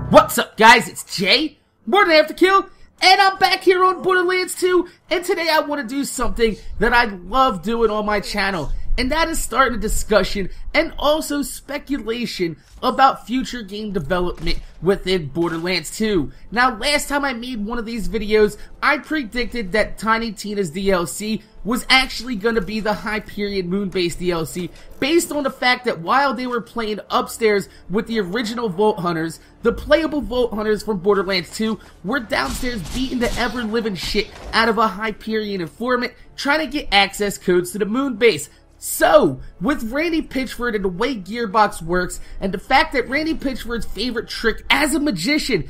What's up, guys? It's Jay, more than After Kill, and I'm back here on Borderlands 2, and today I want to do something that I love doing on my channel, and that is starting a discussion and also speculation about future game development within Borderlands 2. Now, last time I made one of these videos, I predicted that Tiny Tina's DLC was actually going to be the Hyperion Moonbase DLC, based on the fact that while they were playing upstairs with the original Vault Hunters, the playable Vault Hunters from Borderlands 2 were downstairs beating the ever-living shit out of a Hyperion informant trying to get access codes to the Moonbase. So, with Randy Pitchford and the way Gearbox works, and the fact that Randy Pitchford's favorite trick as a magician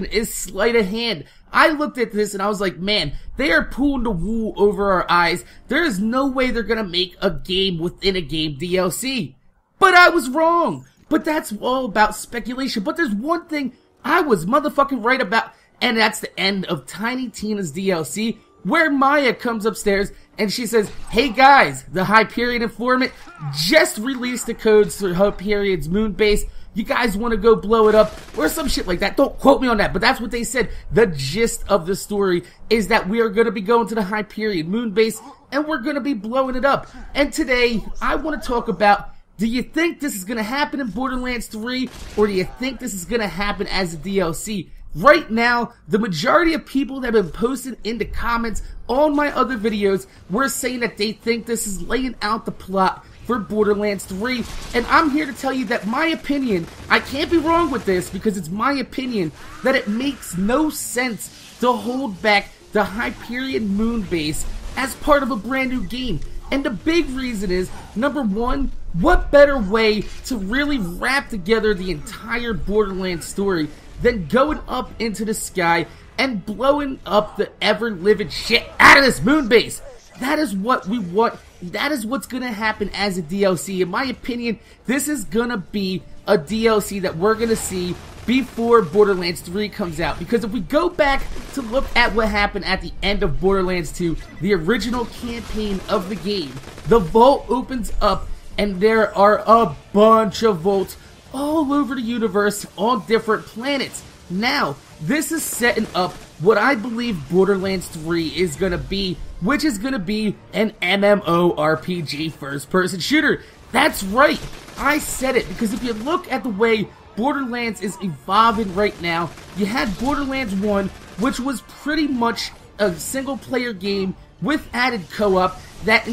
is sleight of hand, I looked at this and I was like, man, they are pulling the wool over our eyes. There is no way they're gonna make a game within a game DLC. But I was wrong. But that's all about speculation. But there's one thing I was motherfucking right about, and that's the end of Tiny Tina's DLC, where Maya comes upstairs and she says, hey guys, the Hyperion informant just released the codes for Hyperion's Moonbase. You guys want to go blow it up? Or some shit like that. Don't quote me on that, but that's what they said. The gist of the story is that we are going to be going to the Hyperion Moonbase and we're going to be blowing it up. And today, I want to talk about, do you think this is going to happen in Borderlands 3? Or do you think this is going to happen as a DLC? Right now, the majority of people that have been posting in the comments on my other videos were saying that they think this is laying out the plot for Borderlands 3, and I'm here to tell you that my opinion, I can't be wrong with this because it's my opinion, that it makes no sense to hold back the Hyperion Moonbase as part of a brand new game. And the big reason is, number one, what better way to really wrap together the entire Borderlands story than going up into the sky and blowing up the ever-living shit out of this Moonbase? That is what we want. That is what's gonna happen as a DLC. In my opinion, this is gonna be a DLC that we're gonna see before Borderlands 3 comes out. Because if we go back to look at what happened at the end of Borderlands 2, the original campaign of the game, the vault opens up and there are a bunch of vaults all over the universe on different planets. Now, this is setting up what I believe Borderlands 3 is gonna be, which is gonna be an MMORPG first-person shooter. That's right, I said it, because if you look at the way Borderlands is evolving right now, you had Borderlands 1, which was pretty much a single-player game with added co-op that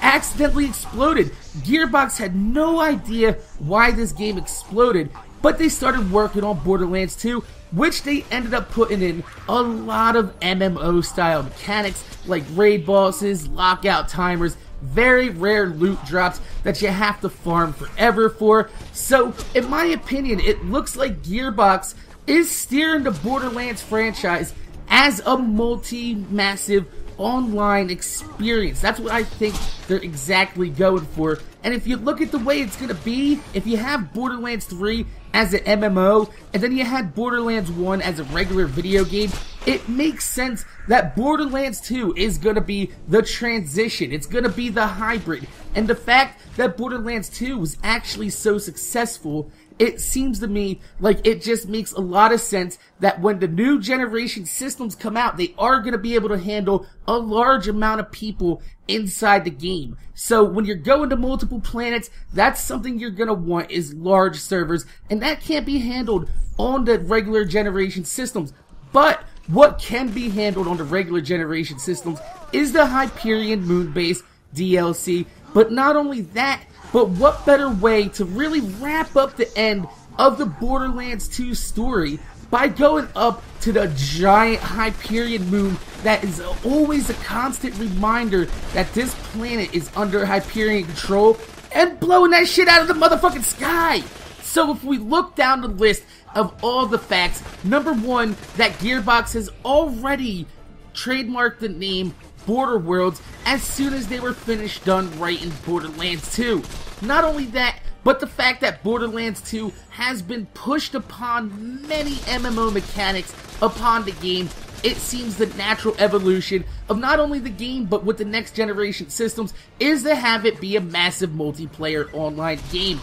accidentally exploded. Gearbox had no idea why this game exploded, but they started working on Borderlands 2, which they ended up putting in a lot of MMO style mechanics like raid bosses, lockout timers, very rare loot drops that you have to farm forever for. So, in my opinion, it looks like Gearbox is steering the Borderlands franchise as a multi-massive online experience. That's what I think they're exactly going for. And if you look at the way it's gonna be, if you have Borderlands 3 as an MMO, and then you had Borderlands 1 as a regular video game, it makes sense that Borderlands 2 is gonna be the transition. It's gonna be the hybrid. And the fact that Borderlands 2 was actually so successful, it seems to me like it just makes a lot of sense that when the new generation systems come out, they are going to be able to handle a large amount of people inside the game. So when you're going to multiple planets, that's something you're going to want, is large servers, and that can't be handled on the regular generation systems. But what can be handled on the regular generation systems is the Hyperion Moonbase DLC. But not only that, but what better way to really wrap up the end of the Borderlands 2 story by going up to the giant Hyperion moon that is always a constant reminder that this planet is under Hyperion control, and blowing that shit out of the motherfucking sky. So if we look down the list of all the facts, number one, that Gearbox has already trademarked the name Border Worlds as soon as they were finished done writing Borderlands 2. Not only that, but the fact that Borderlands 2 has been pushed upon many MMO mechanics upon the game. It seems the natural evolution of not only the game, but with the next generation systems, is to have it be a massive multiplayer online game.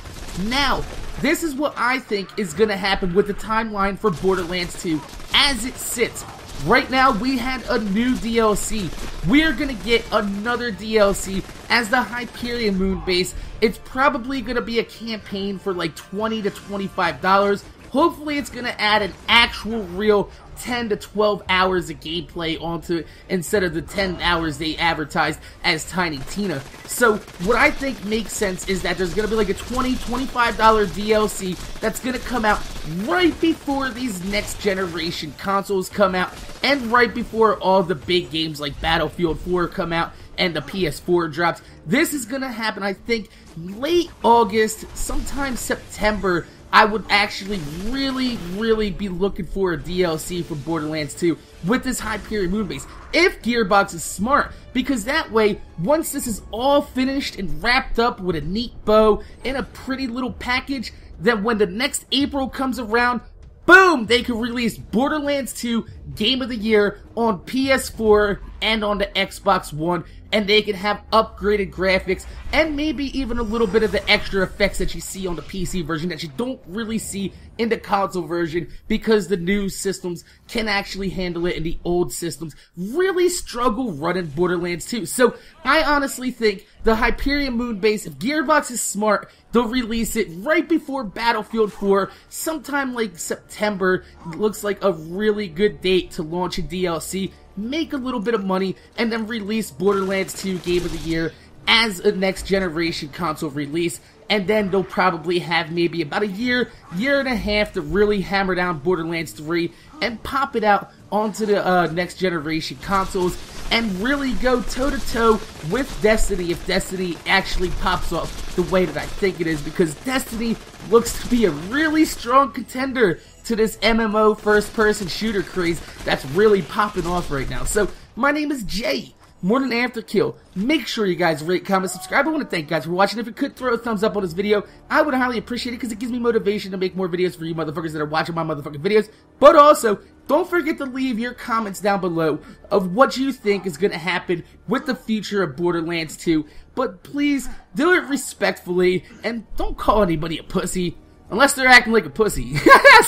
Now, this is what I think is going to happen with the timeline for Borderlands 2 as it sits. Right now, we had a new DLC. We're going to get another DLC as the Hyperion Moonbase. It's probably going to be a campaign for like $20 to $25. Hopefully, it's going to add an actual real 10 to 12 hours of gameplay onto it instead of the 10 hours they advertised as Tiny Tina. So what I think makes sense is that there's going to be like a $20, $25 DLC that's going to come out right before these next generation consoles come out and right before all the big games like Battlefield 4 come out and the PS4 drops. This is going to happen, I think, late August, sometime September. I would actually really be looking for a DLC for Borderlands 2 with this Hyperion Moonbase, if Gearbox is smart, because that way, once this is all finished and wrapped up with a neat bow in a pretty little package, then when the next April comes around, boom, they can release Borderlands 2 Game of the Year on PS4 and on the Xbox One, and they can have upgraded graphics and maybe even a little bit of the extra effects that you see on the PC version that you don't really see in the console version, because the new systems can actually handle it and the old systems really struggle running Borderlands 2. So I honestly think the Hyperion Moonbase, if Gearbox is smart, they'll release it right before Battlefield 4, sometime like September. It looks like a really good date to launch a DLC, make a little bit of money, and then release Borderlands 2 Game of the Year as a next generation console release. And then they'll probably have maybe about a year and a half to really hammer down Borderlands 3 and pop it out onto the next generation consoles and really go toe-to-toe with Destiny if Destiny actually pops off the way that I think it is, because Destiny looks to be a really strong contender to this MMO first-person shooter craze that's really popping off right now. So, my name is Jay, more than Afterkill. Make sure you guys rate, comment, subscribe. I want to thank you guys for watching. If you could throw a thumbs up on this video, I would highly appreciate it, because it gives me motivation to make more videos for you motherfuckers that are watching my motherfucking videos. But also, don't forget to leave your comments down below of what you think is going to happen with the future of Borderlands 2. But please, do it respectfully, and don't call anybody a pussy. Unless they're acting like a pussy.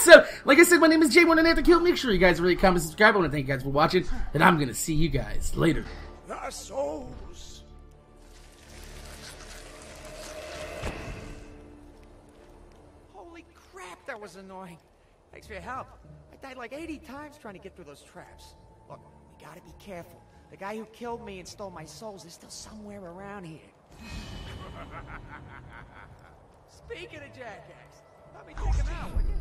So, like I said, my name is Jay, more than Afterkill. Make sure you guys rate, comment, subscribe. I want to thank you guys for watching, and I'm going to see you guys later. The souls. Holy crap, that was annoying. Thanks for your help. I died like 80 times trying to get through those traps. Look, we gotta be careful. The guy who killed me and stole my souls is still somewhere around here. Speaking of jackass, let me check him out, will you?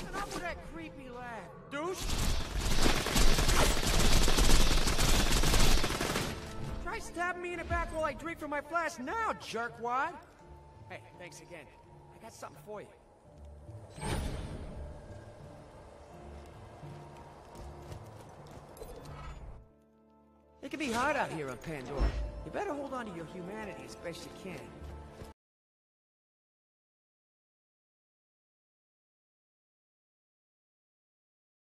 And up with that creepy laugh, douche. Try stabbing me in the back while I drink from my flask now, jerkwad. Hey, thanks again. I got something for you. It can be hard out here on Pandora. You better hold on to your humanity as best you can.